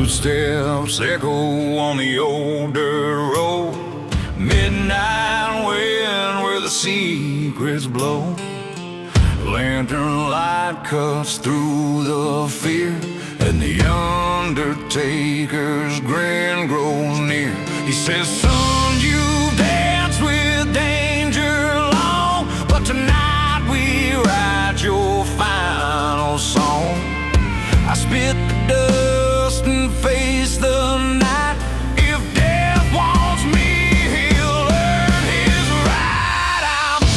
Footsteps echo on the old dirt road. Midnight wind where the secrets blow. Lantern light cuts through the fear, and the Undertaker's grin grows near. He says, son, you've danced with danger long, but tonight we write your final song. I spit the dust and face the night. If death wants me, he'll earn his right.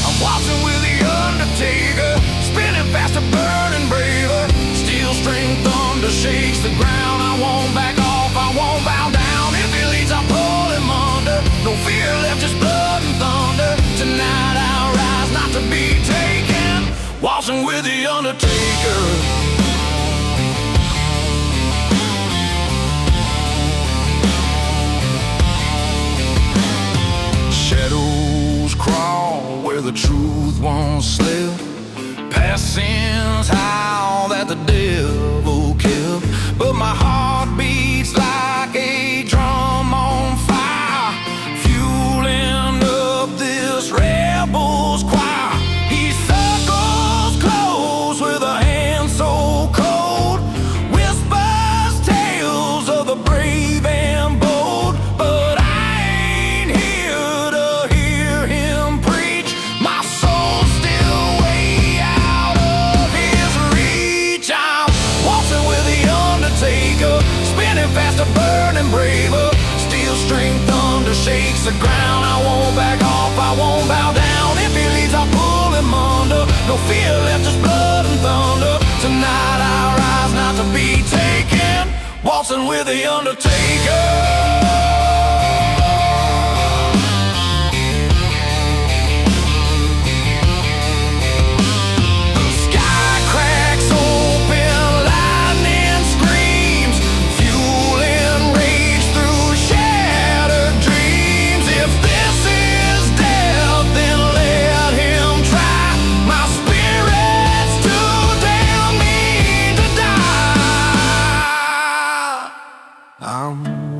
I'm waltzing with the Undertaker, spinning faster, burning braver. Steel string thunder shakes the ground. I won't back off, I won't bow down. If he leads, I'll pull him under. No fear left, just blood and thunder. Tonight I'll rise, not to be taken. Waltzing with the Undertaker. Shadows crawl where the truth won't slip. Past sins howl that the devil killed. But my heart beats like a drum on fire, fueling up this rebel's choir. He circles close with a hand so cold, whispers tales of the brave and bold. But I ain't here to hear him preach. My soul's still way out of his reach. I'm waltzing with the Undertaker, spinning faster, burning braver. Steel string thunder shakes the ground. I won't back off, I won't bow down. If he leads, I'll pull him under. No fear left, just blood and thunder. Tonight I'll rise, not to be taken. Waltzing with the Undertaker.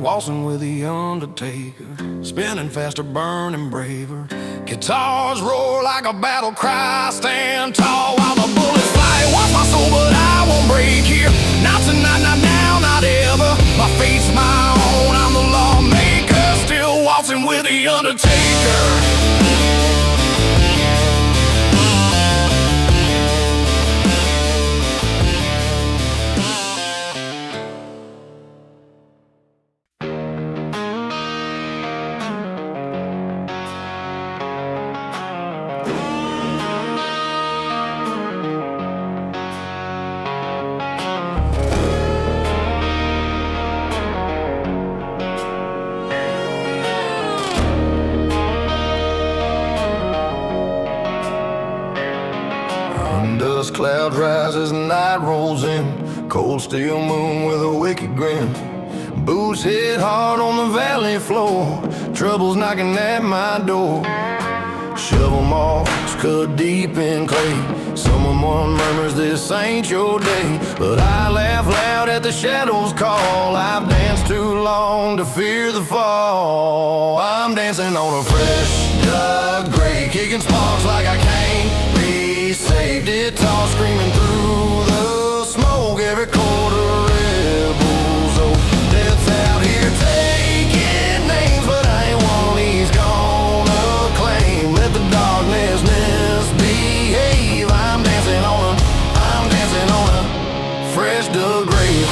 Waltzing with the Undertaker, spinning faster, burning braver. Guitars roar like a battle cry, stand tall while the bullets fly. Watch my soul, but I won't break here. Not tonight, not now, not ever. My fate's my own, I'm the lawmaker. Still waltzing with the Undertaker. Dust cloud rises, night rolls in. Cold steel moon with a wicked grin. Boots hit hard on the valley floor. Trouble's knocking at my door. Shovel marks cut deep in clay. Someone murmurs this ain't your day. But I laugh loud at the shadows call. I've danced too long to fear the fall. I'm dancing on a fresh dug grave, kicking sparks like I can't be saved. It all screaming through the smoke. Every quarter rebels. Oh, death's out here taking names, but I ain't one he's gonna claim. Let the darkness misbehave. I'm dancing on a fresh dug grave.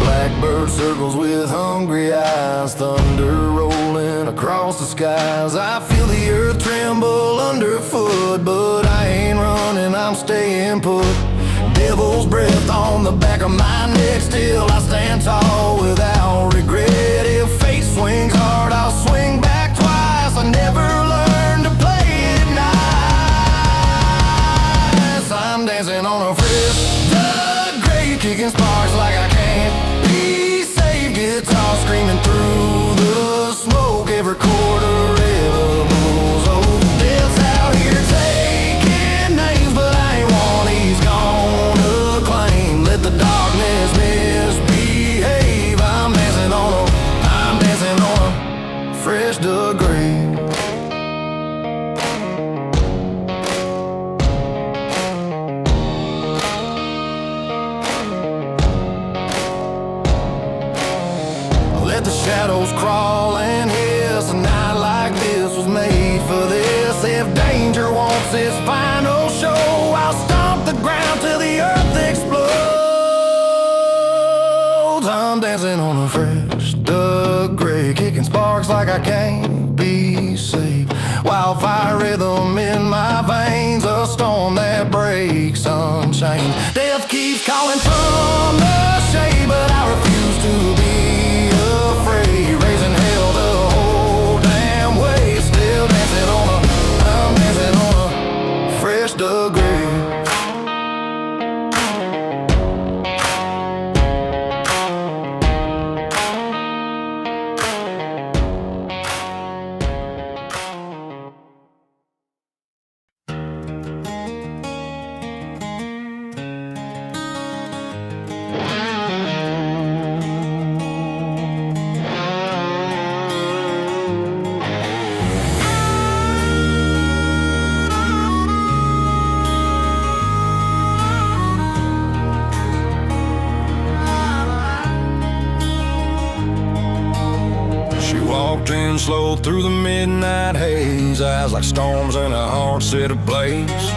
Blackbird circles with hungry eyes, thunder rolling across the skies. I feel the earth tremble underfoot, but I ain't running, I'm staying put. Devil's breath on the back of my neck, still I stand tall without regret. If fate swings hard, I'll swing back twice. I never learned to play it nice. I'm dancing on a fresh dug grave, kicking sparks like I can't be saved. Guitar screaming through the smoke. Every quarter let the shadows crawl and hiss. A night like this was made for this. If danger wants its final show, I'll stomp the ground till the earth explodes. I'm dancing on a fresh dug grave, kicking sparks like I can't be saved. Wildfire rhythm in my veins, a storm that breaks unchained. Death keeps calling from the shade, but I refuse to be afraid. Raising hell the whole damn way, still dancing on I'm dancing on a fresh dug grave. Slow through the midnight haze, eyes like storms and a heart set ablaze.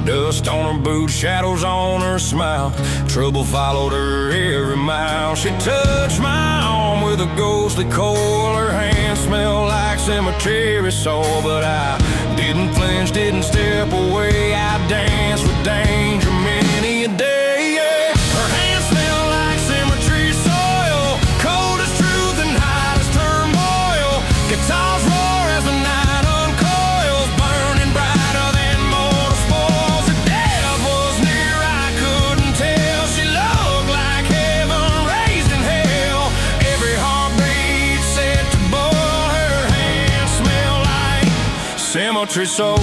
Dust on her boots, shadows on her smile. Trouble followed her every mile. She touched my arm with a ghostly coil. Her hands smelled like cemetery soil. But I didn't flinch, didn't step away. I danced with danger many a day, yeah. Her hands smelled like cemetery soil, cold as truth and hot as turmoil. Guitars roar as the night uncoils, burning brighter than mortal spoils. The death was near, I couldn't tell. She looked like heaven raised in hell. Every heartbeat set to boil. Her hands smell like cemetery soul.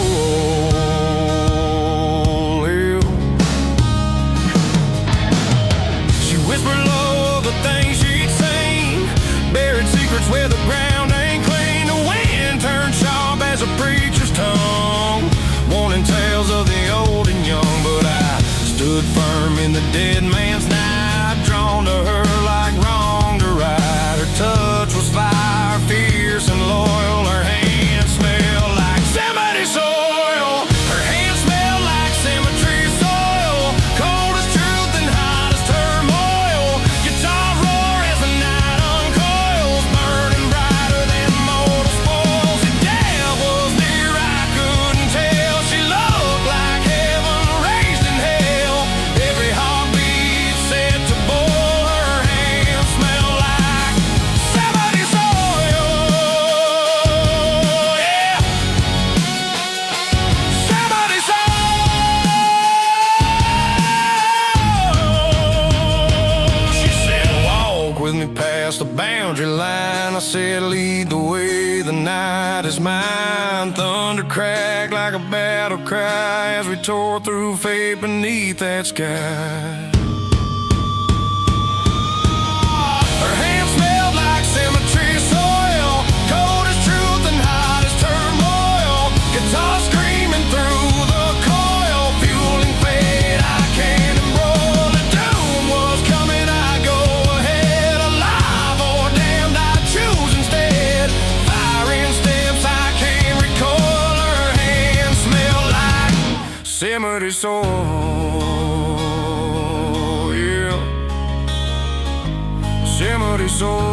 She whispered low the things she'd seen, buried secrets where the ground ain't clean. The wind turned sharp as a preacher's tongue, warning tales of the old and young. But I stood firm in the dead man's night, drawn to her like wrong to right. Her touch was fire, fierce and loyal. Her hands smelled like cemetery soil. Her hands smelled like cemetery soil, cold as truth and hot as turmoil. Guitar roar as the night uncoils, burning brighter than mortal spoils. The death was near, I couldn't tell. She looked like heaven raised in hell. Every heartbeat set to boil. Her hands smelled like cemetery soil, yeah. Cemetery soil. She said, walk with me past the boundary line. I said, lead the way, the night is mine. Thunder cracked like a battle cry as we tore through fate beneath that sky. Her hands smelled like cemetery soil, cold as truth and hot as turmoil. Guitar screaming through the coil, fueling fate. I can't embroil. The doom was coming, I go ahead. Alive or damned, I choose instead. Firing steps, I can't recoil. Her hands smell like cemetery soil, yeah. Cemetery soul.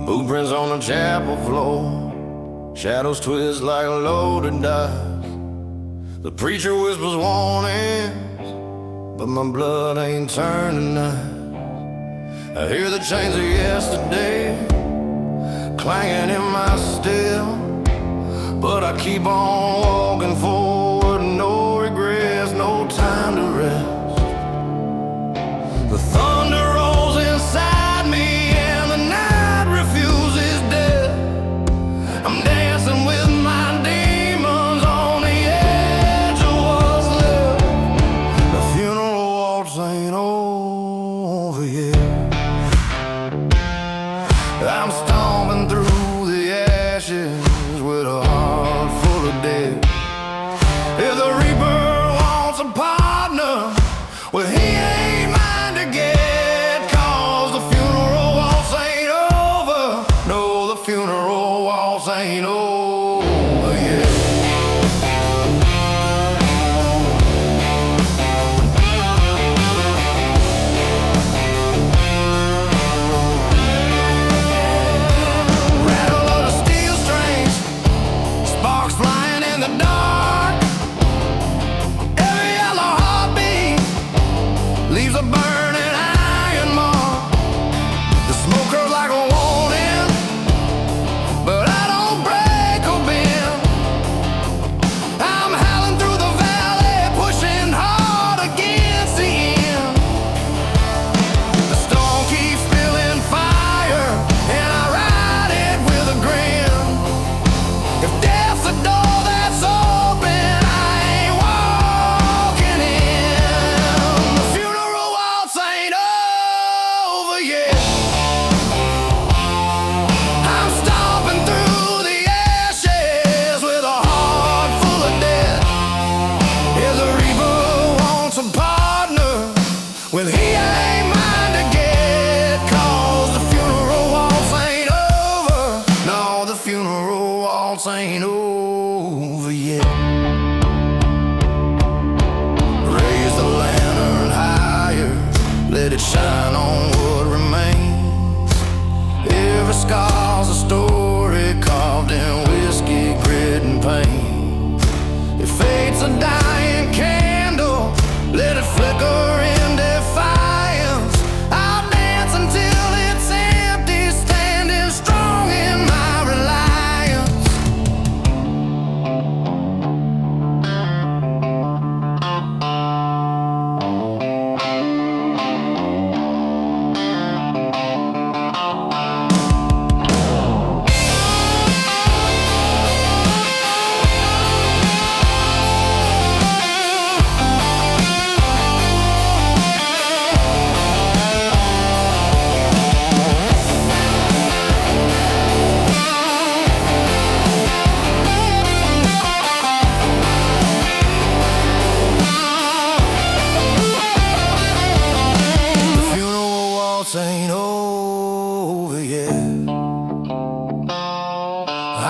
Bootprints on the chapel floor, shadows twist like loaded dice. The preacher whispers warnings, but my blood ain't turning nice. I hear the chains of yesterday clanging in my steel, but I keep on walking forward, no regrets, no time to rest. The thunder rolls inside me and the night I'm stomping through the ashes with a heart full of dead. If the reaper wants a partner, well, he ain't mine to get, 'cause the funeral waltz ain't over. No, the funeral waltz ain't over yet. Rattle of the steel strings, sparks flying in the dark. Every yellow heartbeat leaves a burning iron mark. The smoke curls like a warning, but I don't break or bend. I'm howling through the valley, pushing hard against the end. The storm keeps spilling fire, and I ride it with a grin. If death's a door that's open, I ain't walking in. The funeral waltz ain't over yet. I'm stomping through the ashes with a heart full of dead. If the reaper wants a partner, well, he ain't mine to get, 'cause the funeral waltz ain't over. No, the funeral waltz ain't over yet. Raise the lantern higher, let it shine on what remains. Every scar's a story carved in whiskey, grit, and pain. If fate's a dying candle, let it flicker in defiance. I'll dance until it's empty, standing strong in my reliance. The funeral waltz ain't over yet.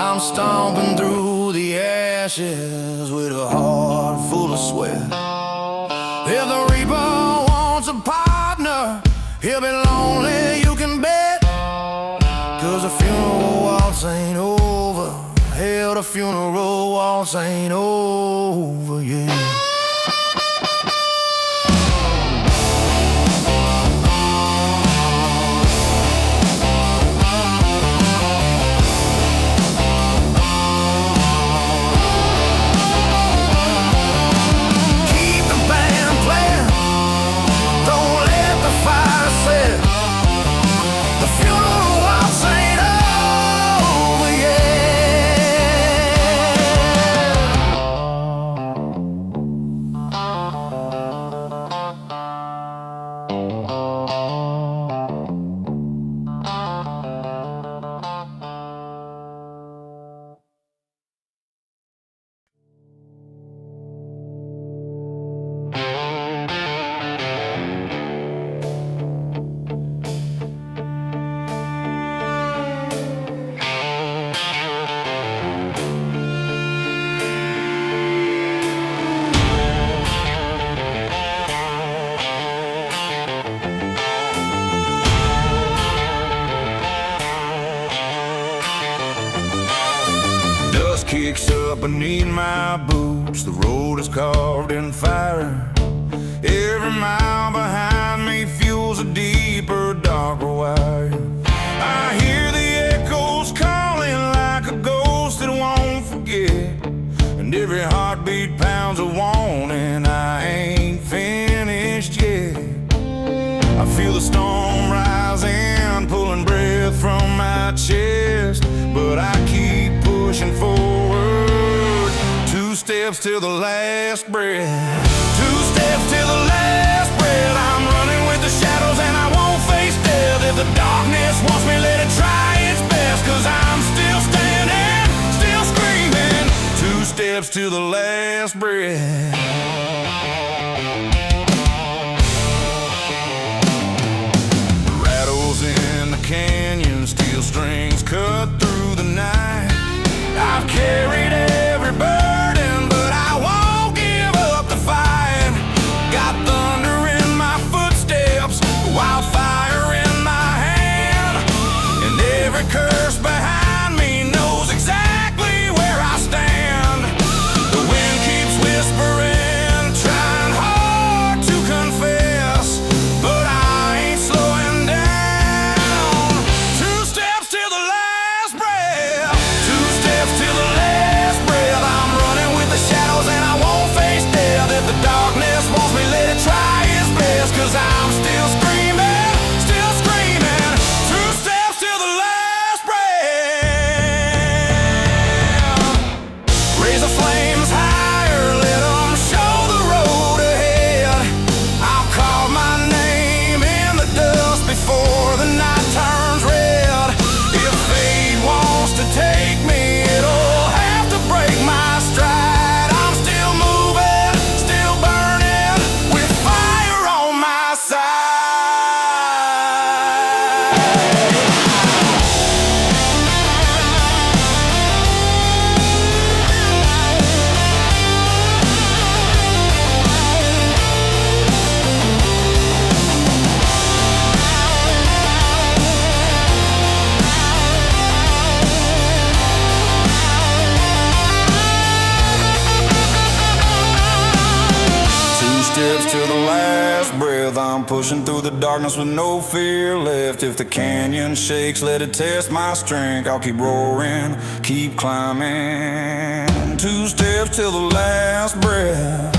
I'm stomping through the ashes with a heart full of sweat. If the reaper wants a partner, he'll be lonely, you can bet. 'Cause the funeral waltz ain't over. Hell, the funeral waltz ain't over yet. Keep the band playing, don't let the fire set. The funeral waltz ain't over Kicks up beneath my boots, the road is carved in fire. Every mile behind me fuels a deeper, darker wire. I hear the echoes calling like a ghost that won't forget, and every heartbeat pounds a warning I ain't finished yet. I feel the storm rising, pulling breath from my chest, but I keep pushing forward. 2 steps till the last breath. 2 steps till the last breath. I'm running with the shadows and I won't face death. If the darkness wants me, let it try steps till the last breath. Rattles in the canyon, steel strings cut through the night. I've carried every burden, but I won't give up the fight. Got thunder in my footsteps, wildfire in my hand, and every curse behind me knows exactly where I stand. The wind keeps whispering, trying hard to confess, but I ain't slowing down. Two steps till the last breath. Two steps till the last breath. I'm running with the shadows and I won't face death. If the darkness wants me, let it try its best, 'cause I'm still screaming, still screaming. Two steps till the last breath. Raise the flames higher, let them show the road ahead. I'll call my name in the dust before the night turns red. If fate wants to take me, it'll have to break my stride. I'm still moving, still burning, with fire on my side. Two steps till the last breath. I'm pushing through the darkness with no fear left. If the canyon shakes, let it test my strength. I'll keep roaring, keep climbing. Two steps till the last breath.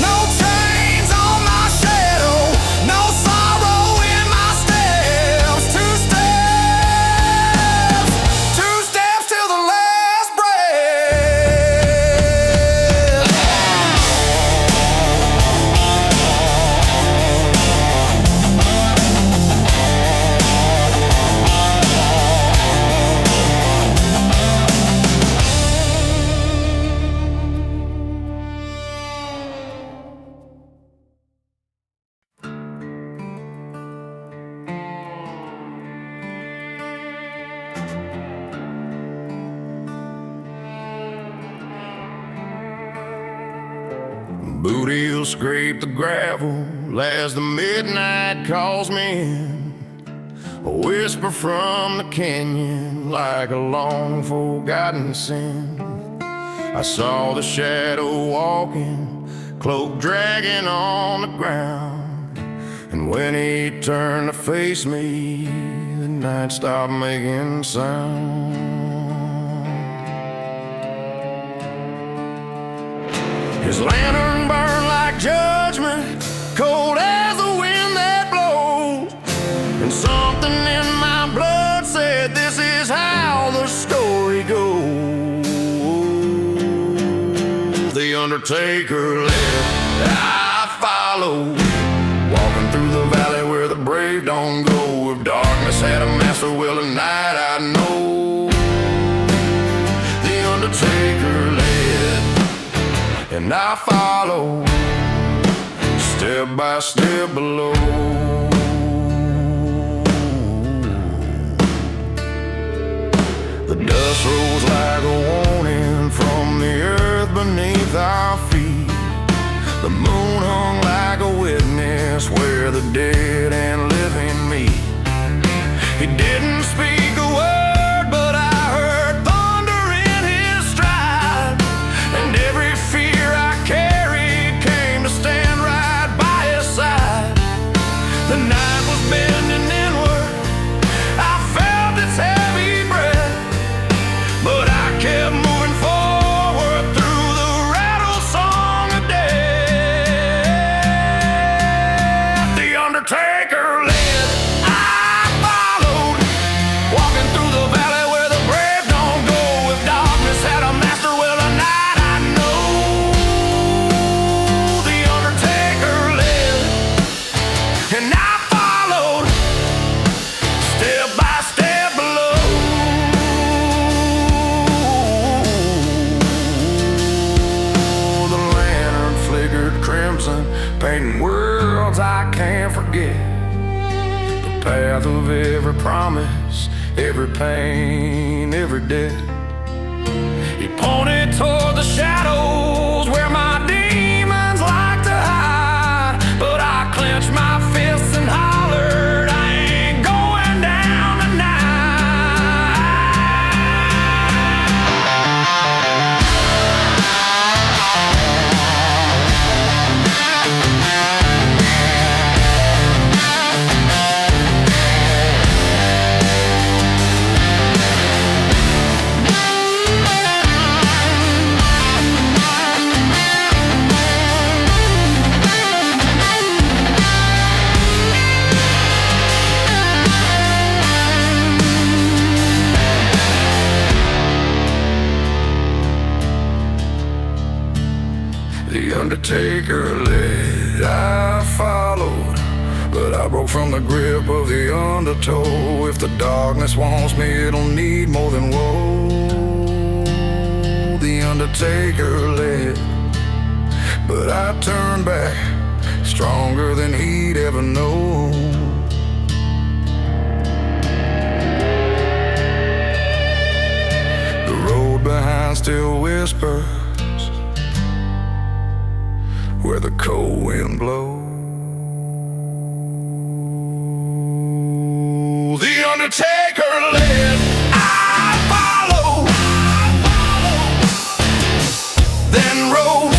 No chains on my shadow, no sorrow in my steps. Two steps till the last breath. Booty'll scrape the gravel as the midnight calls me in. A whisper from the canyon like a long forgotten sin. I saw the shadow walking, cloak dragging on the ground. And when he turned to face me, the night stopped making sound. His lantern burned like judgment, cold as the wind that blows. And something in my blood said, this is how the story goes. The Undertaker led, I followed, walking through the valley where the brave don't go. If darkness had a master, well tonight I know. The Undertaker led, and I follow, step by step below. The dust rose like a warning from the earth beneath our feet. The moon hung like a witness where the dead and living meet. He didn't speak a word, but I heard thunder in his stride. And every fear I carried came to stand right by his side. The night was bending inward, I felt its heavy breath, but I kept moving forward through the rattle song of death. The Undertaker path of every promise, every pain, every debt. He pointed toward the shadows where my demons like to hide, but I clenched my fists and hollered, I ain't going down The Undertaker led, I followed, but I broke from the grip of the undertow. If the darkness wants me, it'll need more than woe. The Undertaker led, but I turned back, stronger than he'd ever known. The road behind still whispers where the cold wind blows. The Undertaker led, I followed, then rose.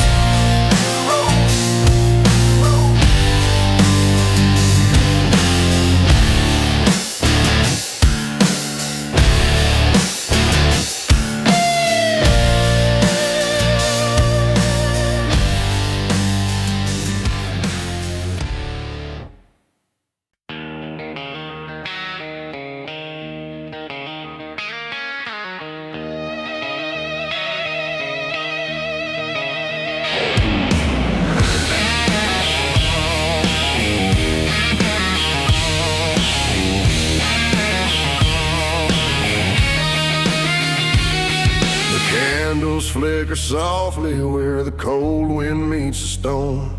Candles flicker softly where the cold wind meets the stone.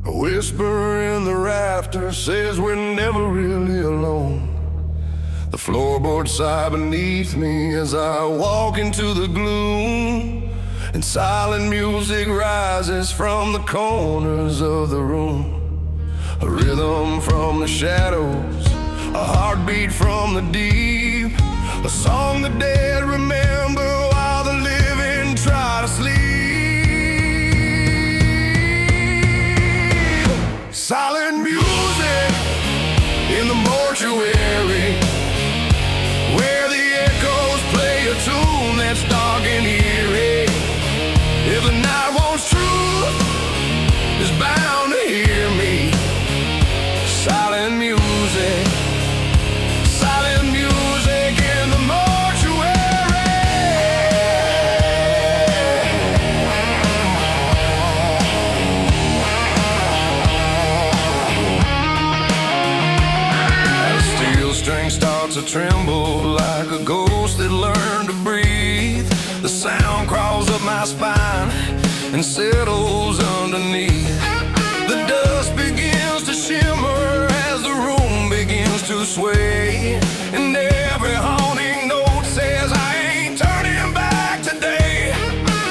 A whisper in the rafters says we're never really alone. The floorboards sigh beneath me as I walk into the gloom, and silent music rises from the corners of the room. A rhythm from the shadows, a heartbeat from the deep, a song the dead remember while the living try to sleep. Silent music in the mortuary, where the echoes play a tune that's dark and eerie. If the night wants truth, is bound to hear me. Silent music, silent music in the mortuary. As a steel string starts to tremble like a ghost that learned to breathe, the sound crawls up my spine and settles underneath. The dust begins to shimmer as the room begins to sway, and every haunting note says I ain't turning back today.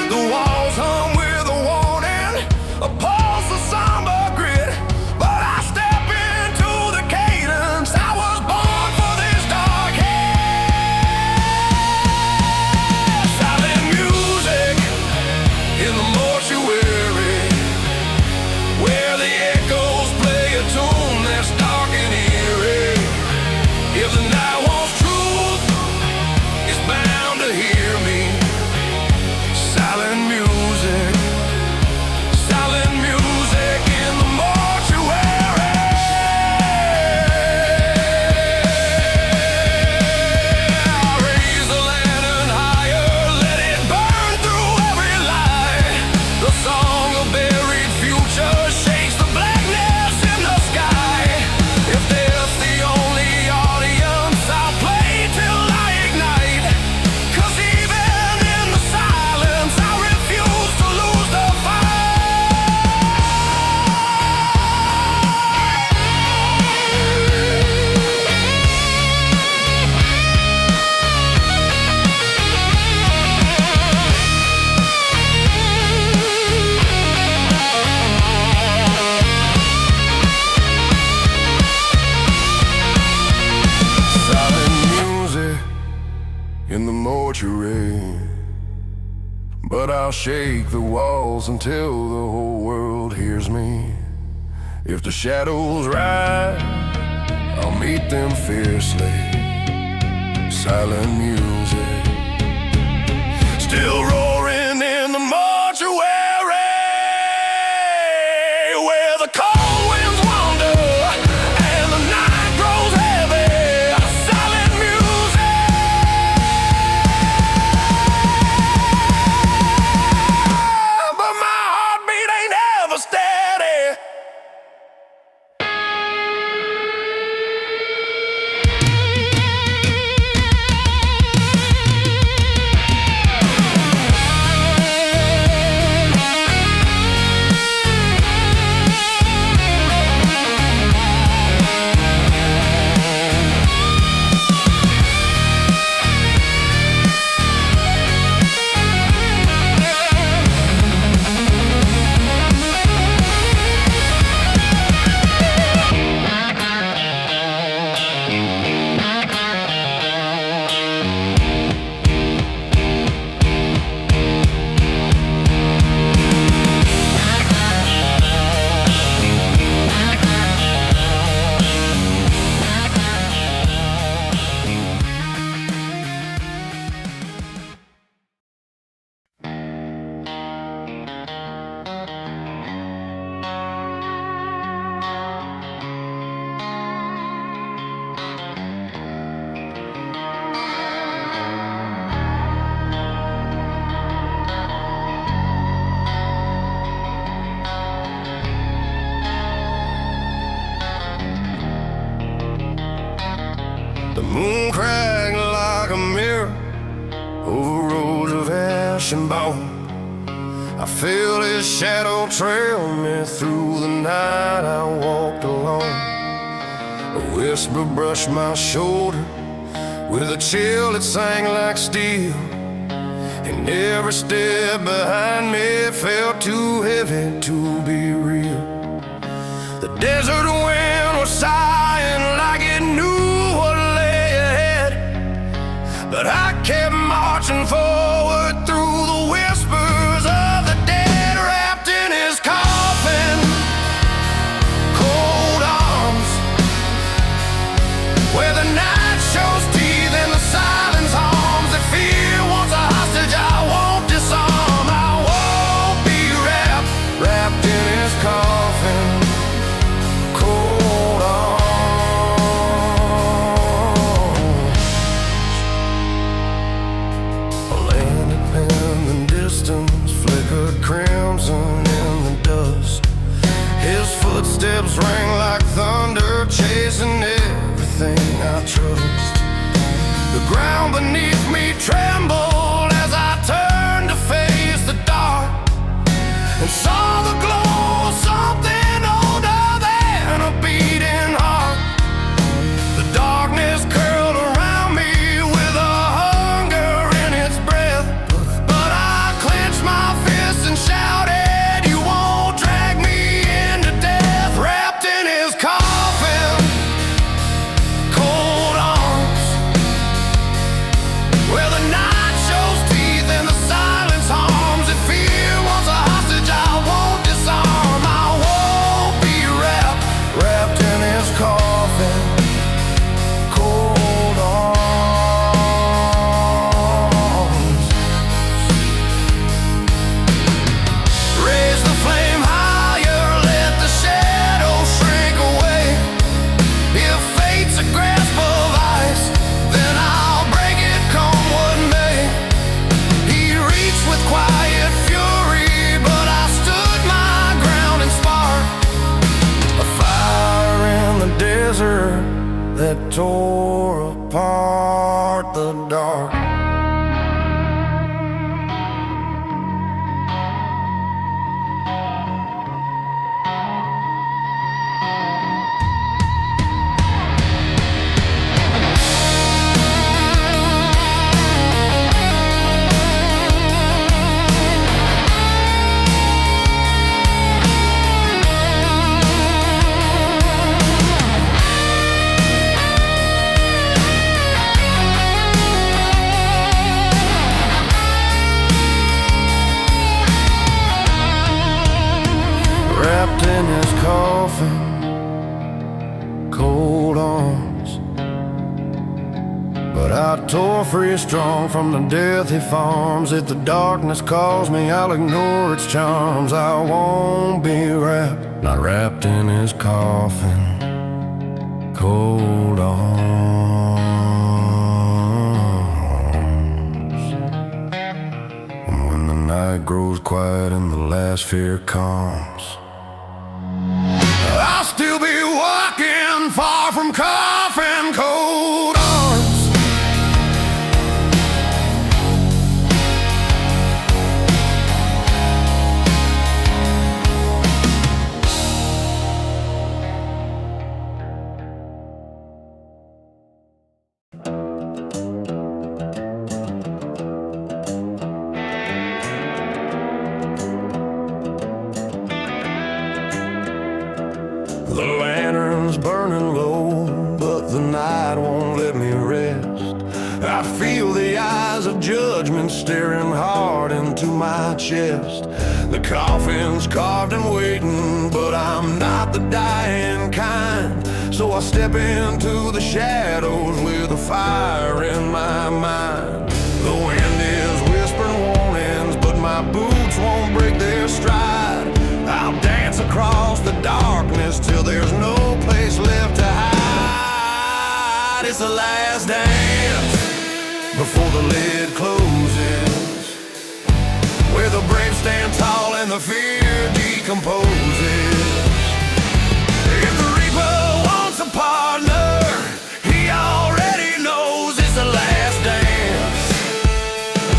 The walls hum with a warning, a pulse of somber grit, but I step into the cadence. I was born for this dark hair. Silent music in the mortuary, where the echoes play a tune that's dark and eerie. If the night wants truth, in the mortuary. But I'll shake the walls until the whole world hears me. If the shadows rise, I'll meet them fiercely. Silent music still roaring in the mortuary, where the cold winds wander and the night grows heavy. Silent music, but my heartbeat ain't ever steady. The moon cracked like a mirror over roads of ash and bone. I feel his shadow trail me through the night. I walked alone. A whisper brushed my shoulder with a chill that sang like steel, and every step behind me felt too heavy to be real. The desert wind was sighing like it knew what lay ahead, but I kept marching forward through the whispers of the dead, wrapped in his coffin, cold arms, where the night shows teeth and the silence harms. If fear wants a hostage, I won't disarm. I won't be wrapped in his coffin, cold arms. A landing in the distance flickered crimson in the dust. His footsteps rang like thunder, chasing everything I trust. The ground beneath me trembled as I turned to face the dark, and saw the glow of something older than a beating heart. The darkness curled around me with a hunger in its breath, but I clenched my fists and shouted, "You won't drag me into death." Wrapped in his coffin, cold arms, where the night shows teeth and the silence harms. If fear wants a hostage, I won't disarm. I won't be wrapped in his coffin, cold arms. Raise the flame higher, let the shadows shrink away. If fate's a grasp of ice, then I'll break it, come what may. He reached with quiet fury, but I stood my ground and sparked a fire in the desert that tore apart the dark. But I tore free strong from the death he farms. If the darkness calls me, I'll ignore its charms. I won't be wrapped, not wrapped in his coffin, cold arms. And when the night grows quiet and the last fear comes, I'll still be walking far from coffin-cold arms. The lantern's burning low, but the night won't let me rest. I feel the eyes of judgment staring hard into my chest. The coffin's carved and waiting, but I'm not the dying kind. So I step into the shadows with a fire in my mind. The wind is whispering warnings, but my boots won't break their stride. I'll dance across the darkness till there's no place left to hide. It's the last dance before the lid closes, where the brave stand tall and the fear decomposes. If the reaper wants a partner, he already knows it's the last dance.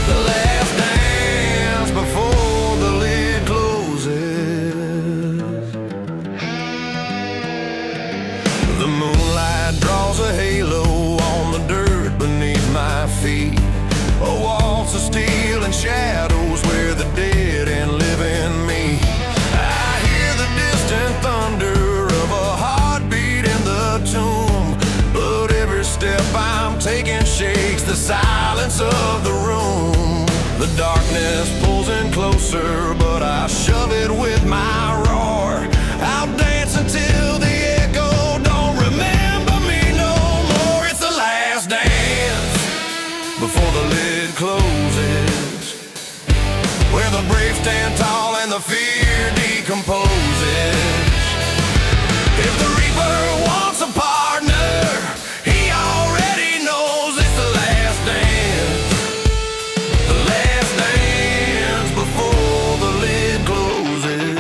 The last dance before the lid closes. The moonlight draws a halo on the dirt beneath my feet. A waltz of steel and shadows where the dead and living meet. I hear the distant thunder of a heartbeat in the tomb, but every step I'm taking shakes the silence of the room. The darkness pulls in closer, but I shove it with my roar. I'll dance until the echo don't remember me no more. It's the last dance before the lid closes, where the brave stand tall and the fear decomposes. If the reaper wants a partner, he already knows it's the last dance. The last dance before the lid closes.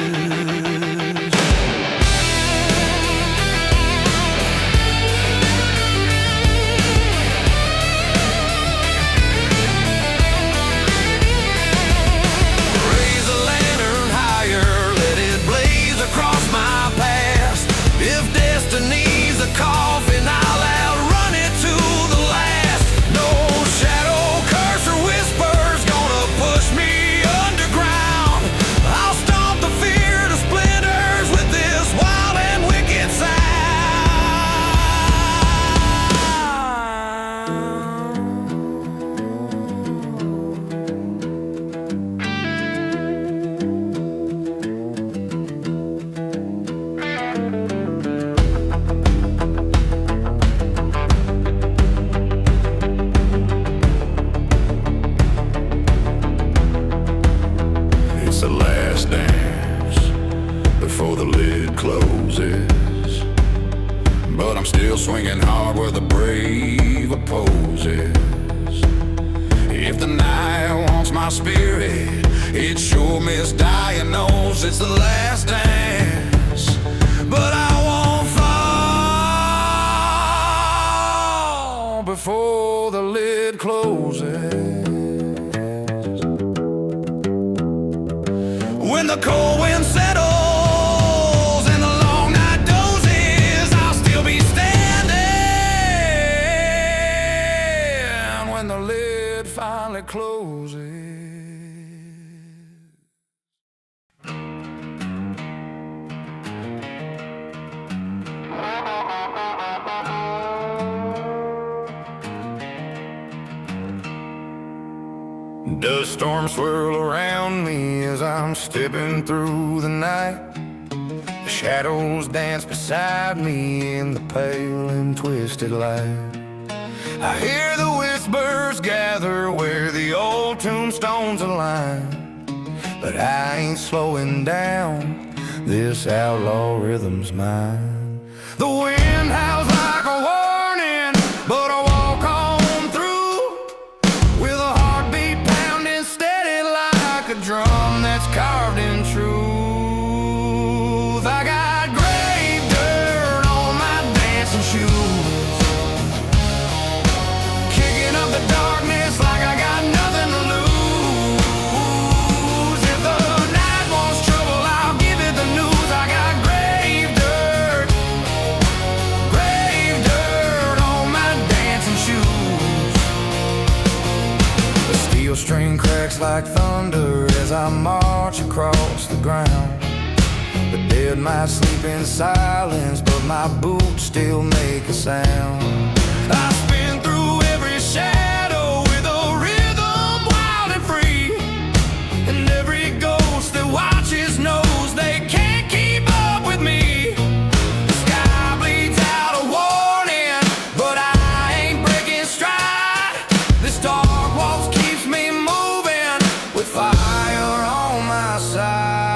Raise a lantern higher, let it blaze across my past. If destiny's a coffin, I'll outrun it to the last. No shadow, curse, or whispers gonna push me underground. I'll stomp the fear to splinters with this wild and wicked sound. It's the last dance before the lid closes, but I'm still swinging hard where the brave opposes. If the night wants my spirit, it sure misdiagnosed. It's the last dance, but I won't fall before the lid closes. When the cold wind settles and the long night dozes, I'll still be standing when the lid finally closes. Dust storms swirl around me as I'm stepping through the night. The shadows dance beside me in the pale and twisted light. I hear the gather where the old tombstones align. But I ain't slowing down, this outlaw rhythm's mine. The wind howls like a warning, but I walk on through with a heartbeat pounding steady like a drum that's carved in truth. I got grave dirt on my dancing shoes, kicking up the darkness like I got nothing to lose. If the night wants trouble, I'll give it the news. I got grave dirt on my dancing shoes. The steel string cracks like thunder as I march across the ground. The dead might sleep in silence, but my boots still make a sound. I spin through every shadow with a rhythm wild and free, and every ghost that watches knows they can't keep up with me. The sky bleeds out a warning, but I ain't breaking stride. This dark waltz keeps me moving with fire on my side.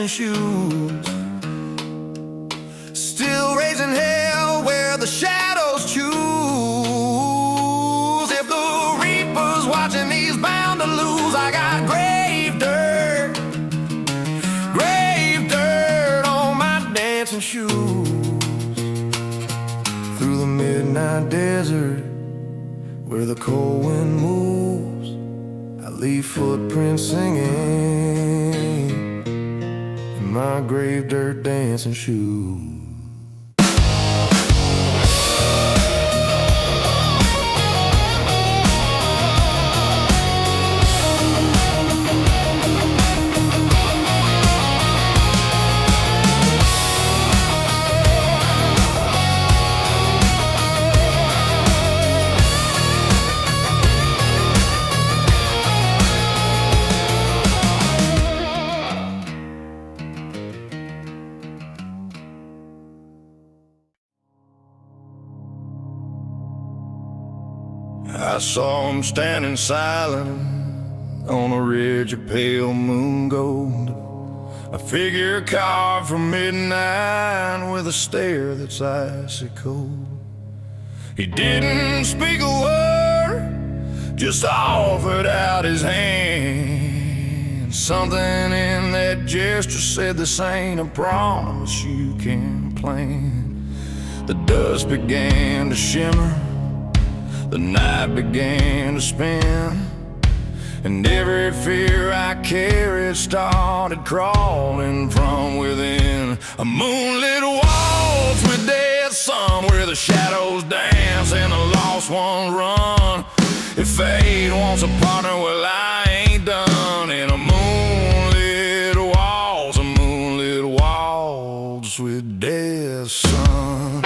Shoes, still raising hell where the shadows choose. If the reaper's watching, he's bound to lose. I got grave dirt on my dancing shoes. Through the midnight desert where the cold wind moves, I leave footprints singing my grave dirt dancing shoes. I saw him standing silent on a ridge of pale moon gold, a figure carved from midnight with a stare that's icy cold. He didn't speak a word, just offered out his hand. Something in that gesture said, this ain't a promise you can plan. The dust began to shimmer, the night began to spin, and every fear I carried started crawling from within. A moonlit waltz with dead sun, where the shadows dance and the lost ones run. If fate wants a partner, well, I ain't done. In a moonlit waltz with dead sun.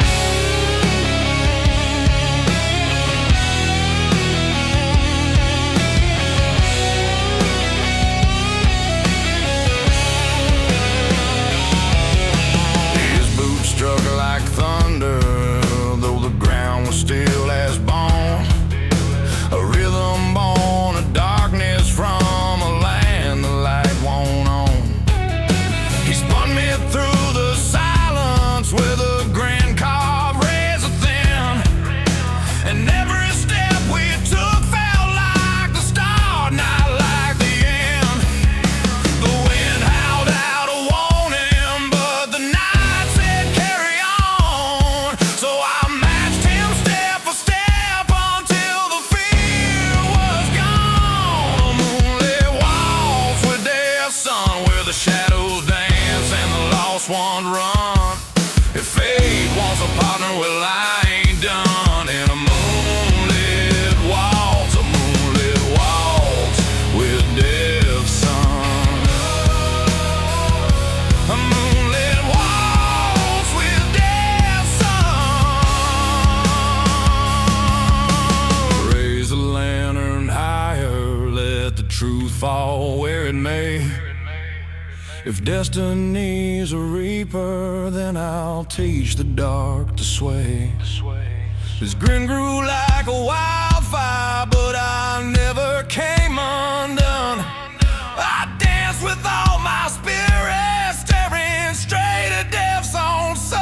truth fall where it may. If destiny's a reaper, then I'll teach the dark to sway. This grin grew like a wildfire, but I never came undone. I danced with all my spirit, staring straight at death's own sun.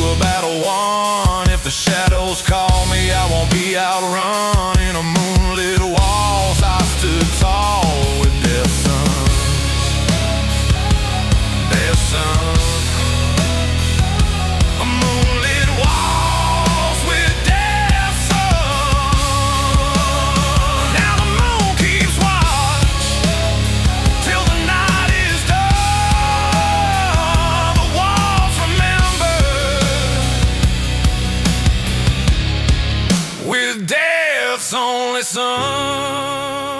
A battle won. If the shadows call me, I won't be outrun. In a moonlit waltz, I stood tall with death's sons. Death's sons. A moonlit waltz with death's sons. Now the moon keeps watch till the night is done. The walls remember with death's only son.